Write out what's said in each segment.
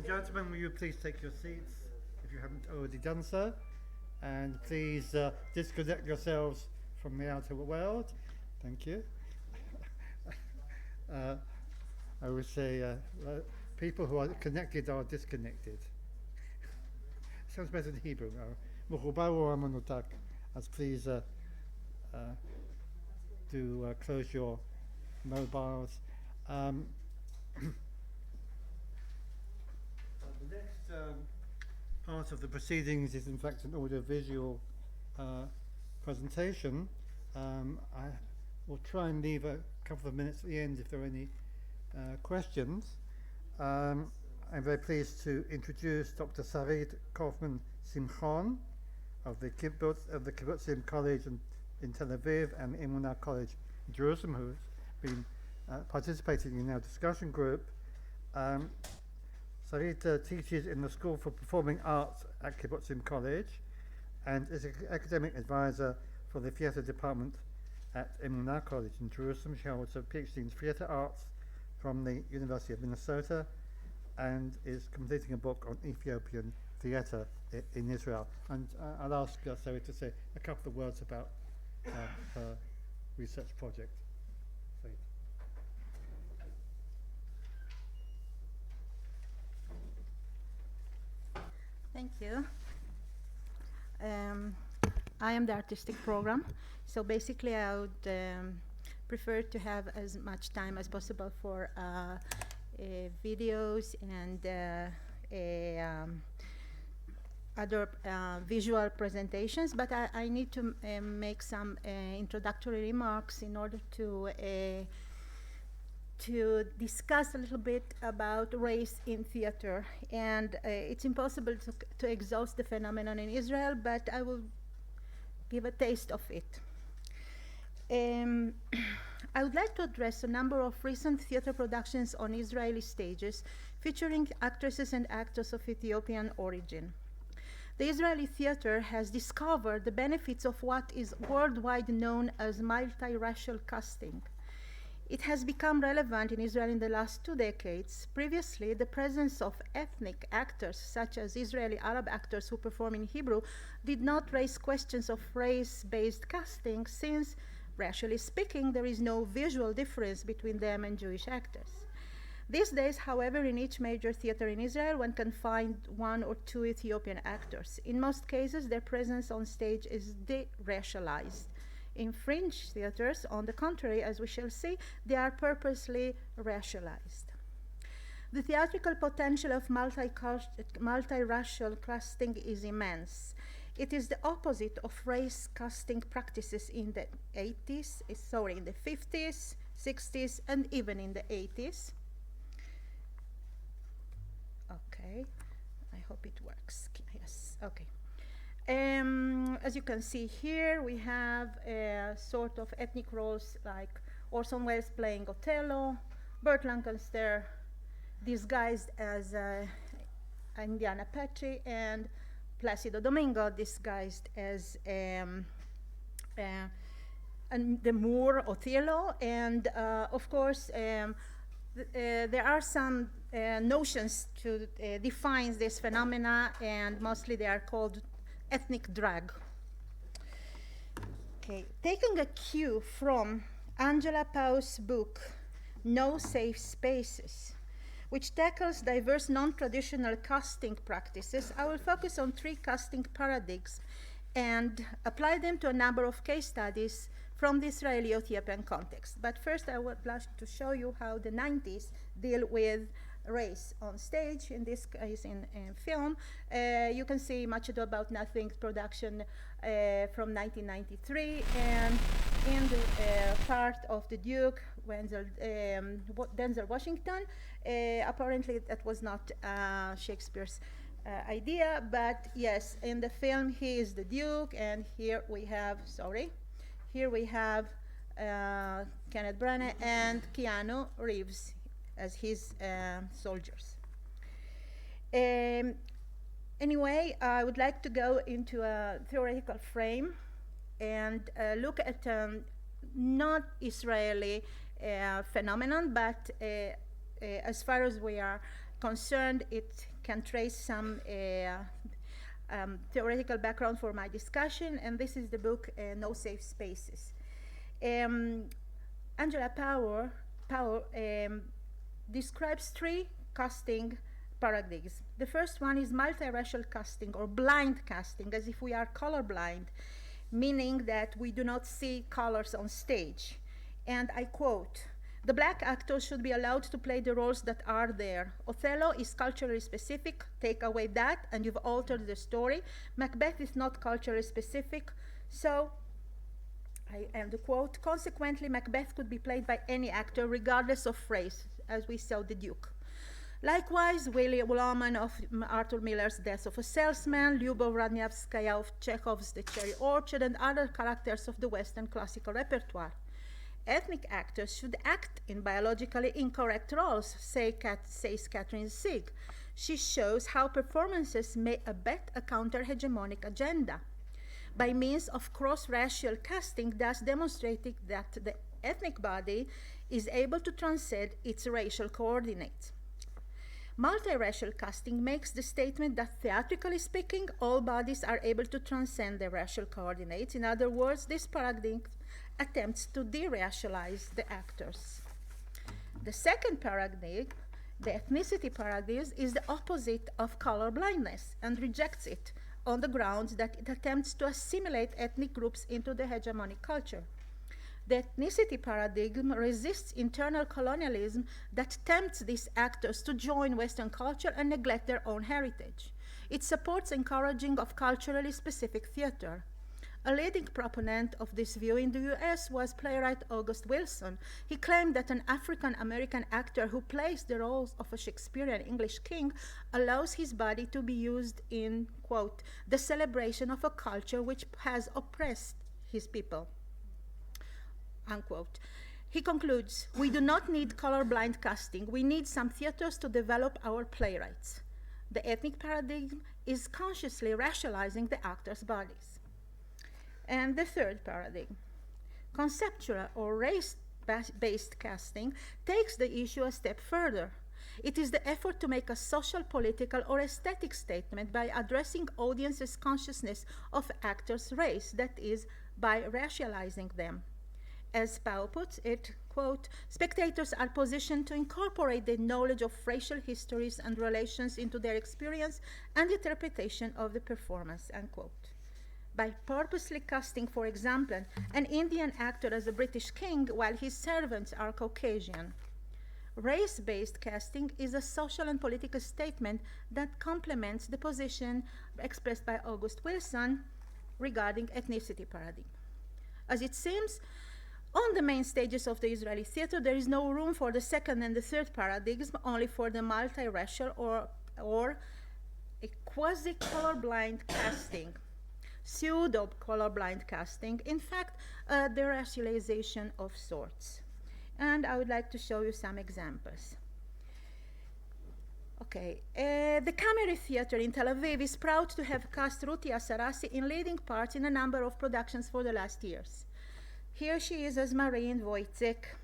and gentlemen, will you please take your seats if you haven't already done so? And please disconnect yourselves from the outer world. Thank you. I would say people who are connected are disconnected. Sounds better in Hebrew. As please do close your mobiles. The next part of the proceedings is in fact an audiovisual presentation. I will try and leave a couple of minutes at the end if there are any questions. I'm very pleased to introduce Dr. Sarit Cofman-Simhon of the Kibbutzim College in Tel Aviv and Emunah College in Jerusalem, who has been participating in our discussion group. Sarit teaches in the School for Performing Arts at Kibbutzim College and is an academic advisor for the theatre department at Emunah College in Jerusalem. She holds a PhD in theatre arts from the University of Minnesota and is completing a book on Ethiopian theatre in Israel. And I'll ask Sarit to say a couple of words about her research project. Sarit. Thank you. I am the artistic program, so basically I would prefer to have as much time as possible for videos and other visual presentations, but I need to make some introductory remarks in order to discuss a little bit about race in theater. And it's impossible to exhaust the phenomenon in Israel, but I will give a taste of it. I would like to address a number of recent theater productions on Israeli stages featuring actresses and actors of Ethiopian origin. The Israeli theater has discovered the benefits of what is worldwide known as multiracial casting. It has become relevant in Israel in the last 2 decades. Previously, the presence of ethnic actors, such as Israeli Arab actors who perform in Hebrew, did not raise questions of race-based casting, since, racially speaking, there is no visual difference between them and Jewish actors. These days, however, in each major theater in Israel, one can find 1 or 2 Ethiopian actors. In most cases, their presence on stage is de-racialized. In fringe theaters, on the contrary, as we shall see, they are purposely racialized. The theatrical potential of multiracial casting is immense. It is the opposite of race casting practices in the 50s, 60s, and even in the 80s. Okay, I hope it works. Yes, okay. As you can see here, we have sort of ethnic roles like Orson Welles playing Othello, Burt Lancaster disguised as Indiana Apache, and Placido Domingo disguised as and the Moor Othello. And of course, there are some notions to define this phenomena, and mostly they are called ethnic drag. Okay, taking a cue from Angela Pau's book, No Safe Spaces, which tackles diverse non-traditional casting practices, I will focus on 3 casting paradigms and apply them to a number of case studies from the Israeli-Ethiopian context. But first, I would like to show you how the 90s deal with race on stage, in this case in film. You can see Much Ado About Nothing production from 1993, and in the part of the Duke, Denzel Washington. Apparently that was not Shakespeare's idea, but yes, in the film he is the Duke, and here we have, Kenneth Branagh and Keanu Reeves as his soldiers. Anyway, I would like to go into a theoretical frame and look at not Israeli phenomenon, but as far as we are concerned, it can trace some theoretical background for my discussion, and this is the book No Safe Spaces. Angela Powell describes three casting paradigms. The first one is multiracial casting or blind casting, as if we are colorblind, meaning that we do not see colors on stage. And I quote, "The black actors should be allowed to play the roles that are there. Othello is culturally specific. Take away that and you've altered the story. Macbeth is not culturally specific. So," I end the quote, "consequently, Macbeth could be played by any actor regardless of race, as we saw the Duke." Likewise, William Woolman of Arthur Miller's Death of a Salesman, Lyubov Radnyavskaya of Chekhov's The Cherry Orchard, and other characters of the Western classical repertoire. Ethnic actors should act in biologically incorrect roles, says Catherine Sieg. She shows how performances may abet a counter-hegemonic agenda by means of cross-racial casting, thus demonstrating that the ethnic body is able to transcend its racial coordinates. Multiracial casting makes the statement that, theatrically speaking, all bodies are able to transcend their racial coordinates. In other words, this paradigm attempts to de-racialize the actors. The second paradigm, the ethnicity paradigm, is the opposite of color blindness and rejects it on the grounds that it attempts to assimilate ethnic groups into the hegemonic culture. The ethnicity paradigm resists internal colonialism that tempts these actors to join Western culture and neglect their own heritage. It supports encouraging of culturally specific theater. A leading proponent of this view in the US was playwright August Wilson. He claimed that an African-American actor who plays the roles of a Shakespearean English king allows his body to be used in, quote, "the celebration of a culture which has oppressed his people," unquote. He concludes, "We do not need colorblind casting. We need some theaters to develop our playwrights." The ethnic paradigm is consciously racializing the actors' bodies. And the third paradigm, conceptual or race-based casting, takes the issue a step further. It is the effort to make a social, political, or aesthetic statement by addressing audiences' consciousness of actors' race, that is, by racializing them. As Powell puts it, quote, "Spectators are positioned to incorporate the knowledge of racial histories and relations into their experience and interpretation of the performance," unquote. By purposely casting, for example, an Indian actor as a British king while his servants are Caucasian. Race-based casting is a social and political statement that complements the position expressed by August Wilson regarding ethnicity paradigm. As it seems, on the main stages of the Israeli theater, there is no room for the second and the third paradigms, only for the multiracial or a quasi-colorblind casting, pseudo-colorblind casting, in fact, the racialization of sorts. And I would like to show you some examples. Okay, the Cameri Theater in Tel Aviv is proud to have cast Ruti Asarasi in leading parts in a number of productions for the last years. Here she is as Marine Wojcik,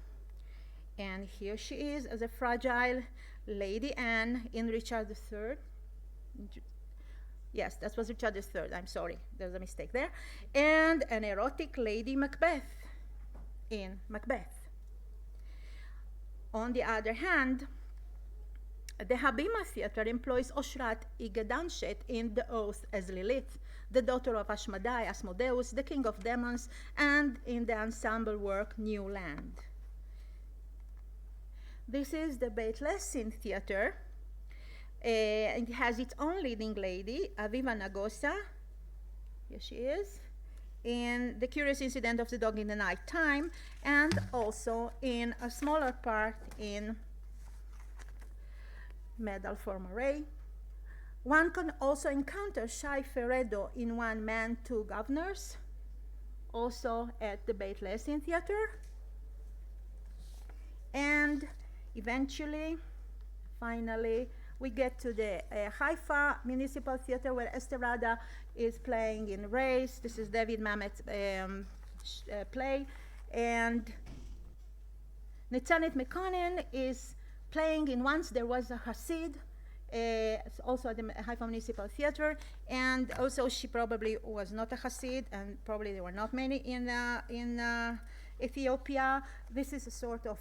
and here she is as a fragile Lady Anne in Richard III. Yes, that was Richard III, I'm sorry, there's a mistake there. And an erotic Lady Macbeth in Macbeth. On the other hand, the Habima Theater employs Oshrat Igedanshet in The Oath as Lilith, the daughter of Ashmedai, Asmodeus, the king of demons, and in the ensemble work New Land. This is the Beit Lessin Theater. It has its own leading lady, Aviva Nagosa. Here she is. In The Curious Incident of the Dog in the Night Time, and also in a smaller part in Medal for Murray. One can also encounter Shai Ferredo in One Man, Two Governors, also at the Beit Lessin Theater. And eventually, finally, we get to the Haifa Municipal Theater, where Esther Rada is playing in Race. This is David Mamet's play. And Netzanet Mekonnen is playing in Once There Was a Hasid, also at the Haifa Municipal Theater, and also she probably was not a Hasid, and probably there were not many in Ethiopia. This is a sort of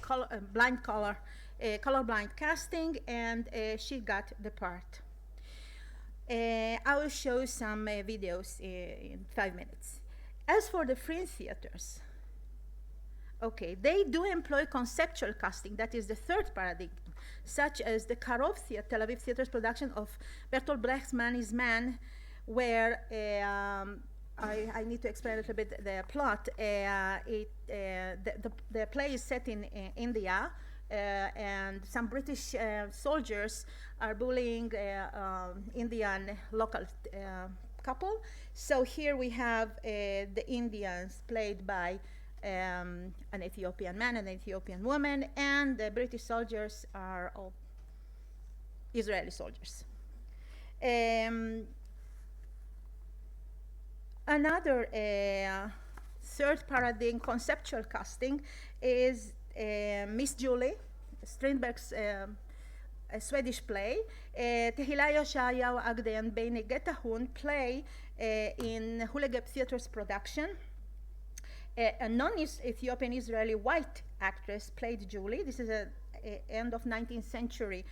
colorblind casting, and she got the part. I will show some videos in 5 minutes. As for the fringe theaters, okay, they do employ conceptual casting, that is the third paradigm, such as the Karov Theater, Tel Aviv Theater's production of Bertolt Brecht's Man is Man, where I need to explain a little bit the plot. The play is set in India, and some British soldiers are bullying Indian local couple. So here we have the Indians played by an Ethiopian man and an Ethiopian woman, and the British soldiers are all Israeli soldiers. Another third paradigm conceptual casting is Miss Julie, Strindberg's a Swedish play. Tehila Yeshayahu Agde and Beine Getahun play in Hulegeb Theater's production. A non-Ethiopian Israeli white actress played Julie. This is a end of 19th century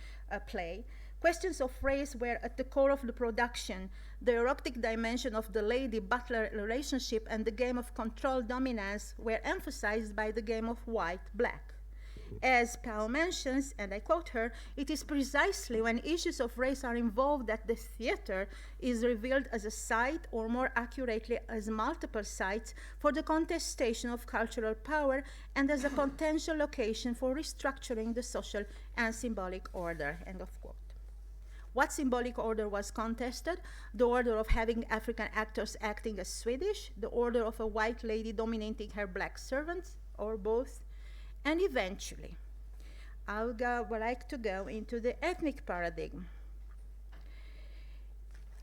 play. Questions of race were at the core of the production. The erotic dimension of the lady-butler relationship and the game of control dominance were emphasized by the game of white-black. As Powell mentions, and I quote her, "It is precisely when issues of race are involved that the theater is revealed as a site, or more accurately, as multiple sites, for the contestation of cultural power and as a potential location for restructuring the social and symbolic order." End of quote. What symbolic order was contested? The order of having African actors acting as Swedish, the order of a white lady dominating her black servants, or both? And eventually, I would like to go into the ethnic paradigm.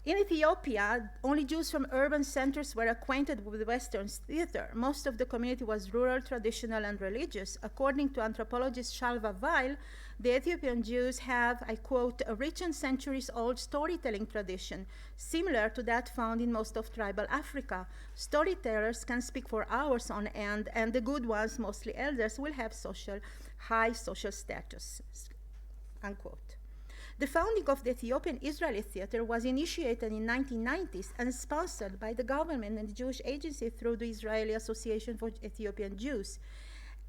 In Ethiopia, only Jews from urban centers were acquainted with Western theater. Most of the community was rural, traditional, and religious. According to anthropologist Shalva Weil, the Ethiopian Jews have, I quote, "a rich and centuries-old storytelling tradition, similar to that found in most of tribal Africa. Storytellers can speak for hours on end, and the good ones, mostly elders, will have high social status," unquote. The founding of the Ethiopian Israeli Theater was initiated in 1990s and sponsored by the government and the Jewish Agency through the Israeli Association for Ethiopian Jews.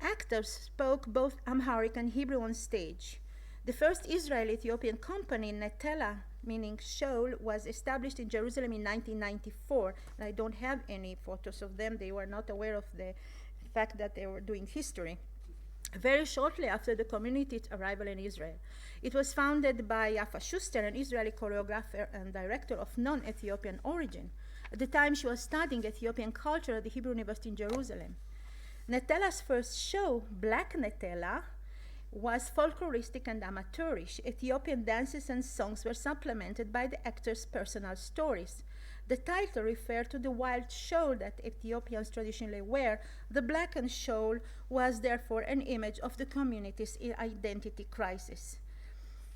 Actors spoke both Amharic and Hebrew on stage. The first Israeli-Ethiopian company, Netela, meaning shoal, was established in Jerusalem in 1994. And I don't have any photos of them. They were not aware of the fact that they were doing history. Very shortly after the community's arrival in Israel. It was founded by Yafa Schuster, an Israeli choreographer and director of non-Ethiopian origin. At the time, she was studying Ethiopian culture at the Hebrew University in Jerusalem. Netela's first show, Black Netela, was folkloristic and amateurish. Ethiopian dances and songs were supplemented by the actors' personal stories. The title referred to the wild shawl that Ethiopians traditionally wear. The blackened shawl was therefore an image of the community's identity crisis.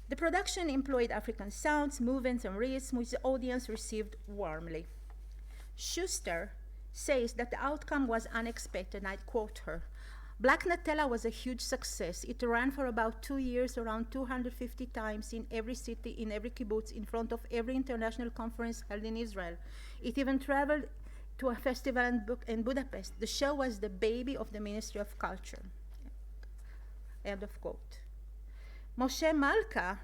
The production employed African sounds, movements, and rhythms, which the audience received warmly. Schuster says that the outcome was unexpected, and I quote her. Black Netela was a huge success. It ran for about 2 years, around 250 times in every city, in every kibbutz, in front of every international conference held in Israel. It even traveled to a festival in Budapest. The show was the baby of the Ministry of Culture. End of quote. Moshe Malka,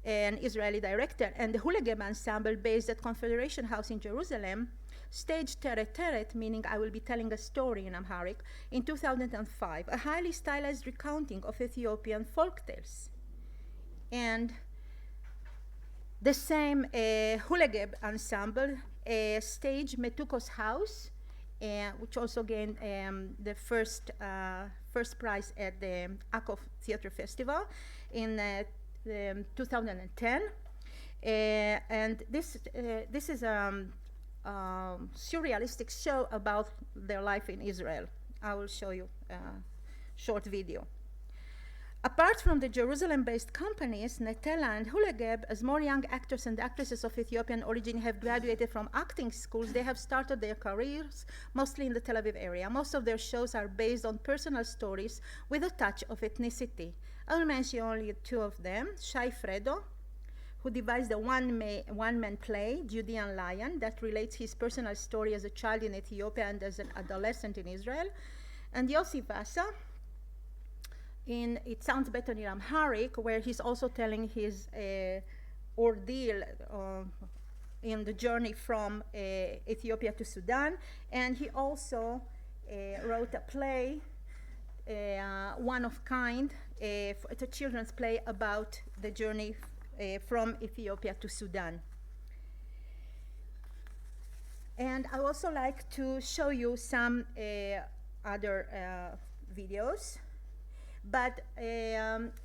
an Israeli director, and the Hulegeb Ensemble based at Confederation House in Jerusalem, staged Teret Teret, meaning I will be telling a story in Amharic, in 2005, a highly stylized recounting of Ethiopian folk tales. And the same Hulegeb Ensemble staged Metuko's House, which also gained the first prize at the Akov Theater Festival in 2010. And this is surrealistic show about their life in Israel. I will show you a short video. Apart from the Jerusalem-based companies, Netela and Hulegeb, as more young actors and actresses of Ethiopian origin have graduated from acting schools, they have started their careers mostly in the Tel Aviv area. Most of their shows are based on personal stories with a touch of ethnicity. I will mention only two of them. Shai Fredo, who devised a one-man play, Judean Lion, that relates his personal story as a child in Ethiopia and as an adolescent in Israel. And Yossi Vasa, in It Sounds Better in Amharic, where he's also telling his ordeal in the journey from Ethiopia to Sudan. And he also wrote a play, one of kind, it's a children's play about the journey from Ethiopia to Sudan. And I also like to show you some other videos. But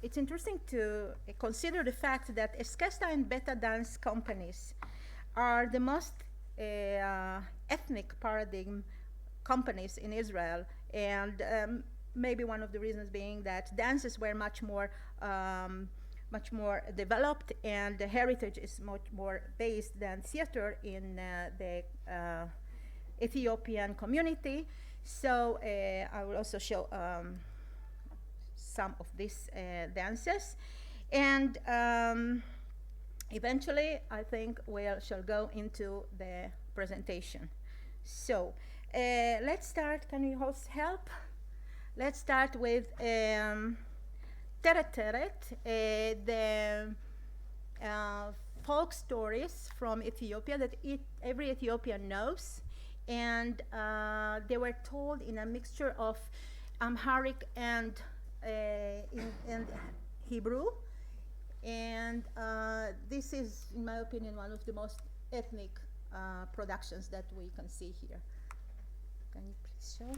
it's interesting to consider the fact that Eskesta and Beta dance companies are the most ethnic paradigm companies in Israel, and maybe one of the reasons being that dances were much more developed, and the heritage is much more based than theater in the Ethiopian community. So I will also show some of these dances, and eventually I think we shall go into the presentation. So let's start. Can you host help? Let's start with Teret Teret, the folk stories from Ethiopia that every Ethiopian knows, and they were told in a mixture of Amharic and Hebrew, and this is, in my opinion, one of the most ethnic productions that we can see here. Can you please show?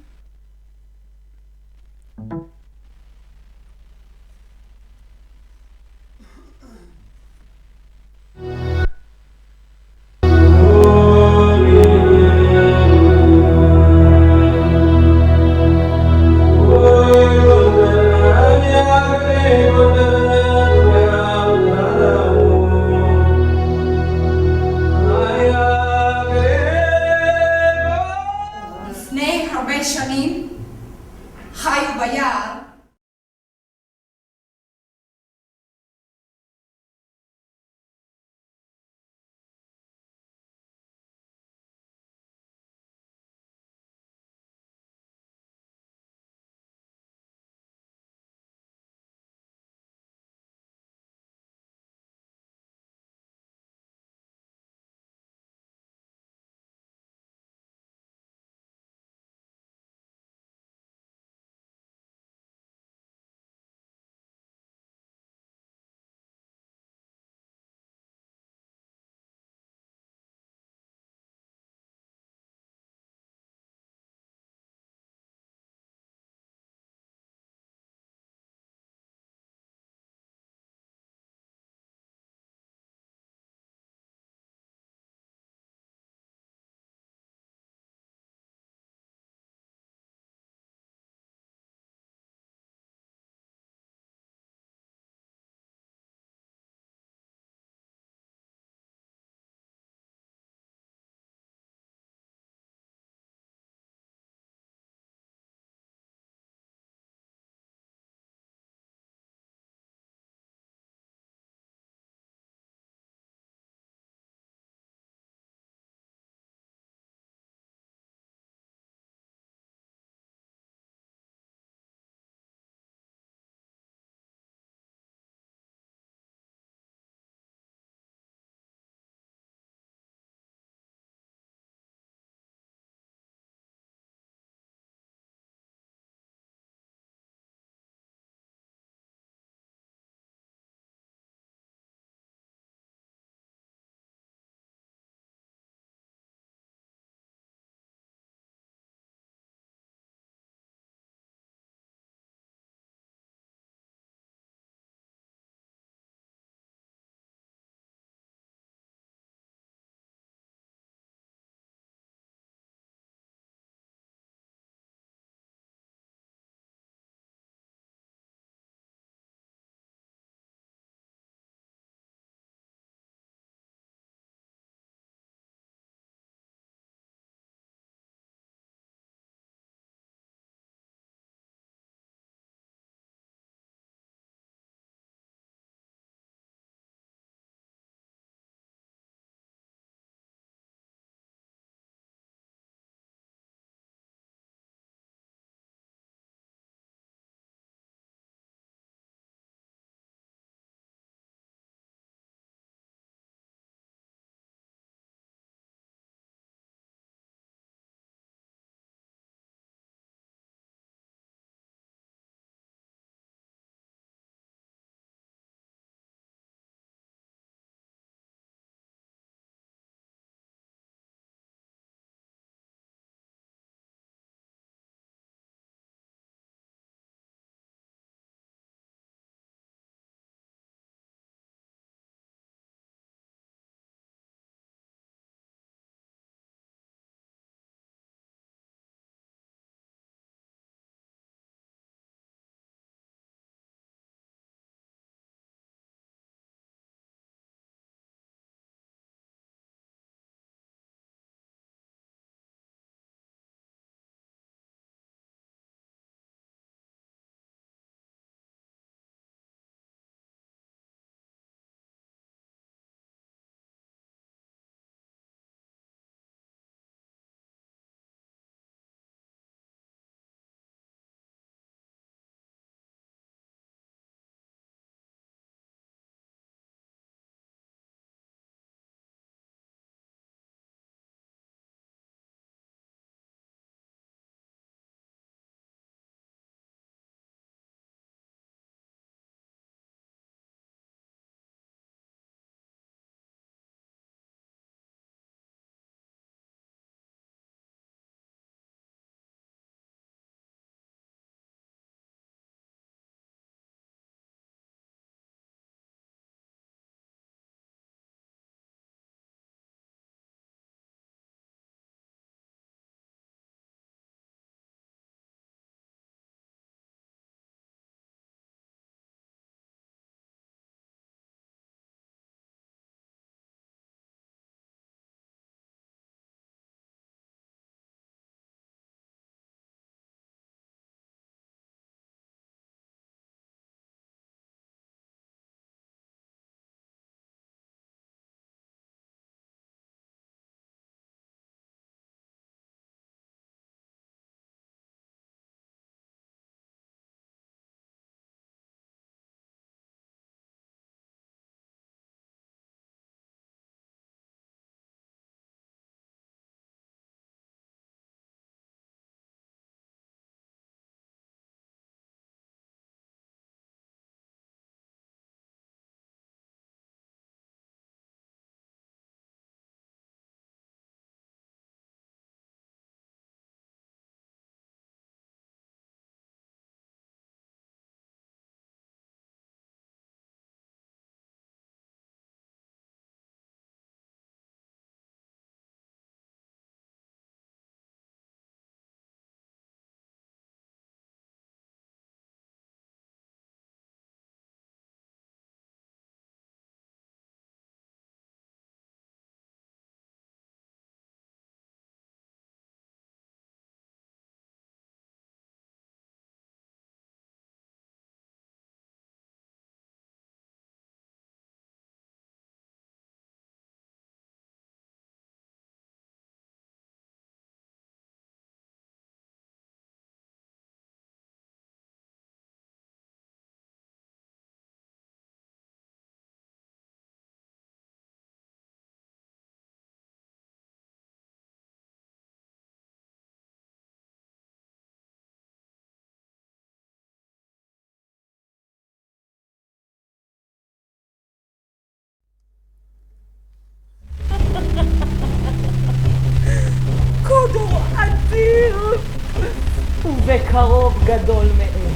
בקרוב גדול מאלה.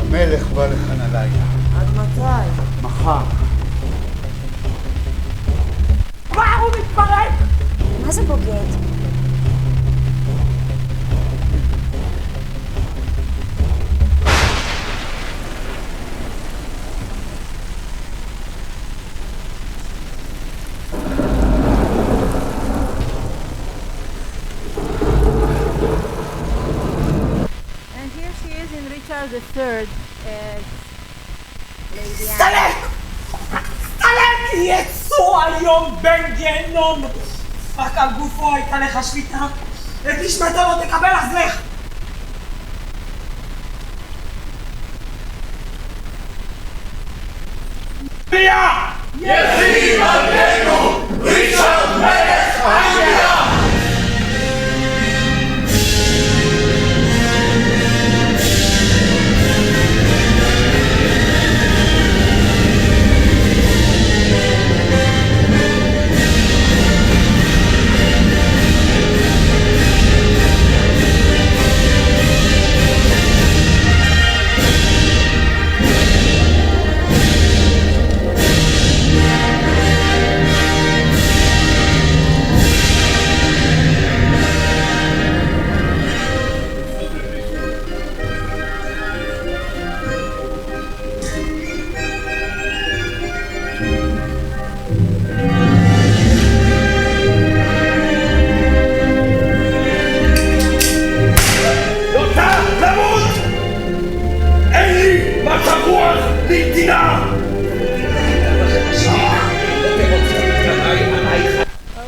המלך בא לכאן הלילה. עד מתי? מחר. כבר הוא מתפרק! מה זה בוגד? And here she is in Richard III as Lady Anne. סתלק! סתלק! יצוא היום בן גיהנום! רק על גופו הייתה לך שליטה. את נשמתו לא תקבל, אז לך! יחי מלכנו, ריצ'רד מלך אנגליה!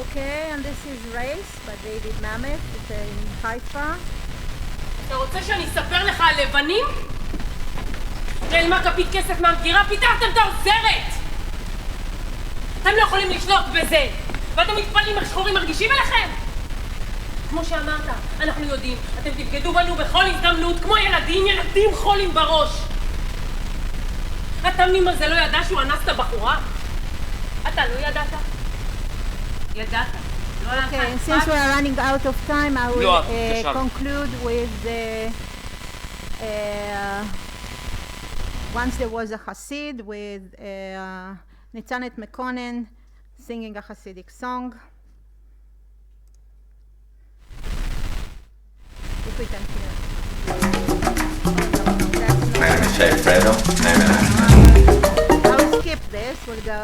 Okay, and this is Race by David Mamet. It's in Haifa. אתה רוצה שאני אספר לך על לבנים? נעלמה כפית כסף מהמגירה, פיטרתם את העוזרת! אתם לא יכולים לשלוט בזה! ואתם מתפלאים איך שחורים מרגישים אליכם? כמו שאמרת, אנחנו יודעים, אתם תבגדו בנו בכל הזדמנות, כמו ילדים חולים בראש! התמים הזה לא ידע שהוא אנס את הבחורה? אתה לא ידעת? ידעת. Okay, and since we are running out of time, I will conclude with once there was a Hasid with Nitzanet Mekonen singing a Hasidic song. If we can hear. My name is Shay Fredo. I will skip this. We'll go.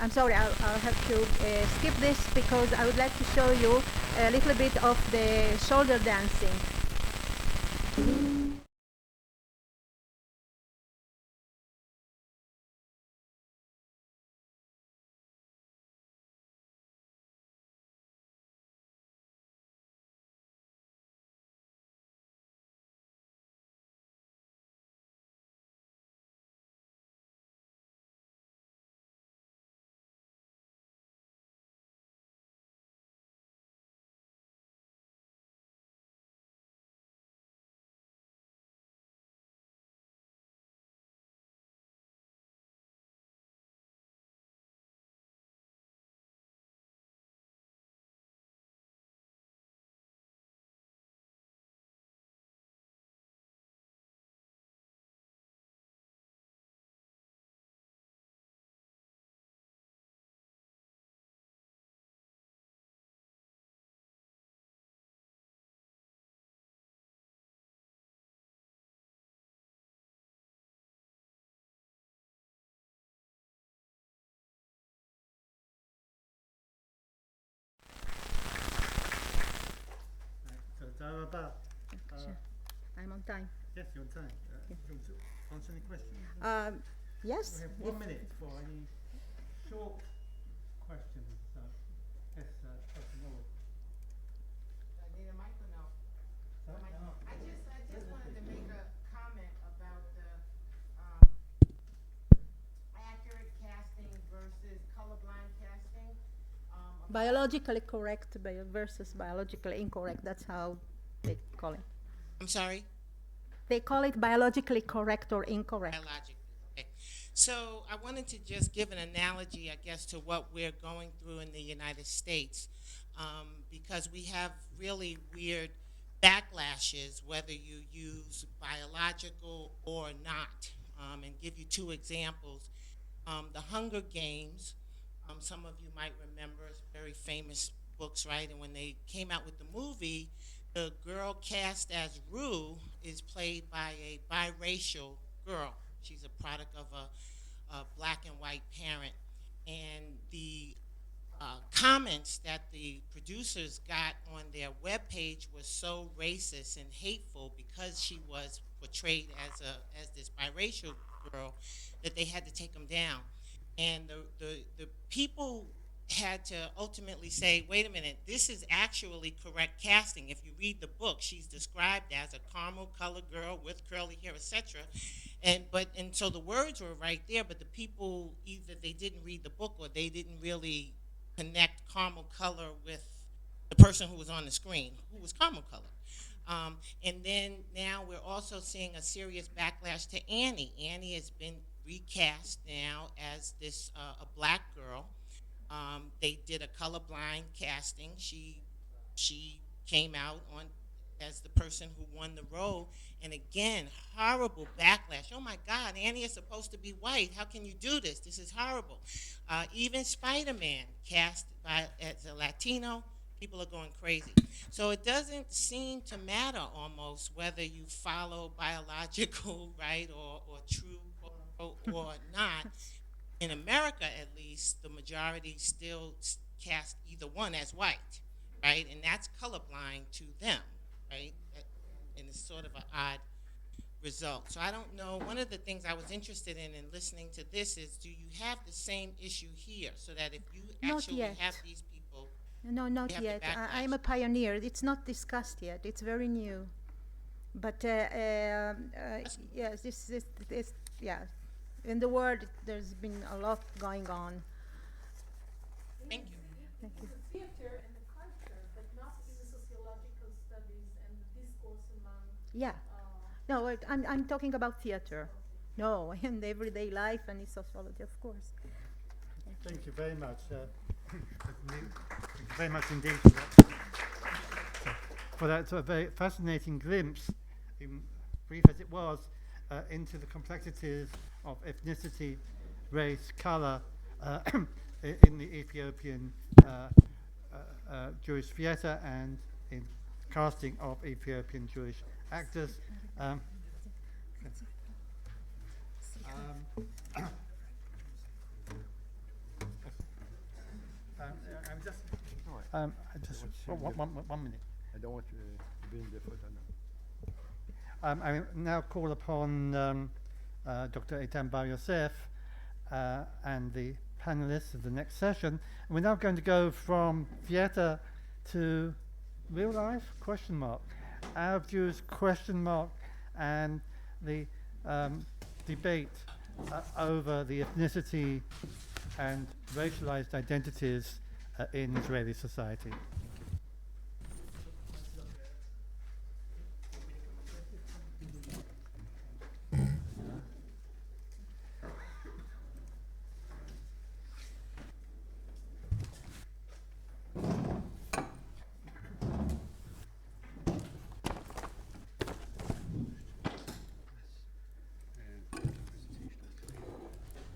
I'm sorry, I'll have to skip this because I would like to show you a little bit of the shoulder dancing. I'm on time. Yes, you're on time. Do you want to answer any questions? Yes. We have 1 minute for any short questions. Yes, Dr. Norwood. I need a mic or no? I just wanted to make a comment about the accurate casting versus colorblind casting. Biologically correct versus biologically incorrect. That's how they call it. I'm sorry? They call it biologically correct or incorrect. Biologic. Okay. So I wanted to just give an analogy, I guess, to what we're going through in the United States, because we have really weird backlashes, whether you use biological or not. And give you two examples. The Hunger Games, some of you might remember, it's very famous books, right? And when they came out with the movie, the girl cast as Rue is played by a biracial girl. She's a product of a black and white parent. And the comments that the producers got on their webpage was so racist and hateful because she was portrayed as this biracial girl that they had to take them down. And the people had to ultimately say, wait a minute, this is actually correct casting. If you read the book, she's described as a caramel colored girl with curly hair, etc. And so the words were right there, but the people, either they didn't read the book or they didn't really connect caramel color with the person who was on the screen, who was caramel colored. And then now we're also seeing a serious backlash to Annie. Annie has been recast now as this a black girl. They did a colorblind casting. She came out on as the person who won the role, and again, horrible backlash. Oh my God, Annie is supposed to be white. How can you do this? This is horrible. Even Spider-Man cast as a Latino, people are going crazy. So it doesn't seem to matter almost whether you follow biological, right, or true or not. In America, at least, the majority still cast either one as white, right? And that's colorblind to them, right? And it's sort of an odd result. So I don't know. One of the things I was interested in listening to this is, do you have the same issue here? So that if you actually have these people... No, not yet. I'm a pioneer. It's not discussed yet. It's very new. But yes, this yeah. In the world, there's been a lot going on. Thank you. Thank you. Theater and the culture, but not in the sociological studies and the discourse among... Yeah. No, I'm talking about theater. No, in everyday life and in sociology, of course. Thank you very much. Thank you very much indeed for that sort of very fascinating glimpse, brief as it was, into the complexities of ethnicity, race, color in the Ethiopian Jewish theater and in casting of Ethiopian Jewish actors. I'm just one minute. I don't want to be in the photo now. I now call upon Dr. Eitan Bar Yosef and the panelists of the next session. And we're now going to go from theatre to real life, question mark, Arab Jews, question mark, and the debate over the ethnicity and racialized identities in Israeli society.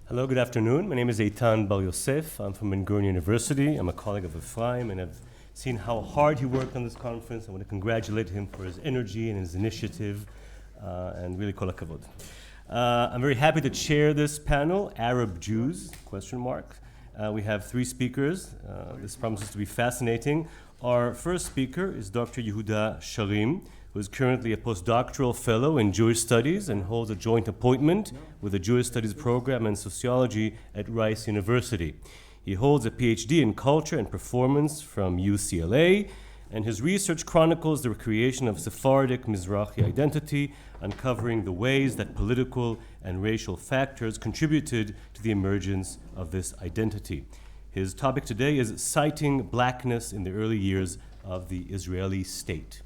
Hello, good afternoon. My name is Eitan Bar Yosef. I'm from Ben-Gurion University. I'm a colleague of Ephraim, and I've seen how hard he worked on this conference. I want to congratulate him for his energy and his initiative, and really kol hakavod. I'm very happy to chair this panel, Arab Jews, question mark. We have three speakers. This promises to be fascinating. Our first speaker is Dr. Yehuda Sharim, who is currently a postdoctoral fellow in Jewish studies and holds a joint appointment with the Jewish Studies program and sociology at Rice University. He holds a PhD in culture and performance from UCLA, and his research chronicles the creation of Sephardic Mizrahi identity, uncovering the ways that political and racial factors contributed to the emergence of this identity. His topic today is citing blackness in the early years of the Israeli state.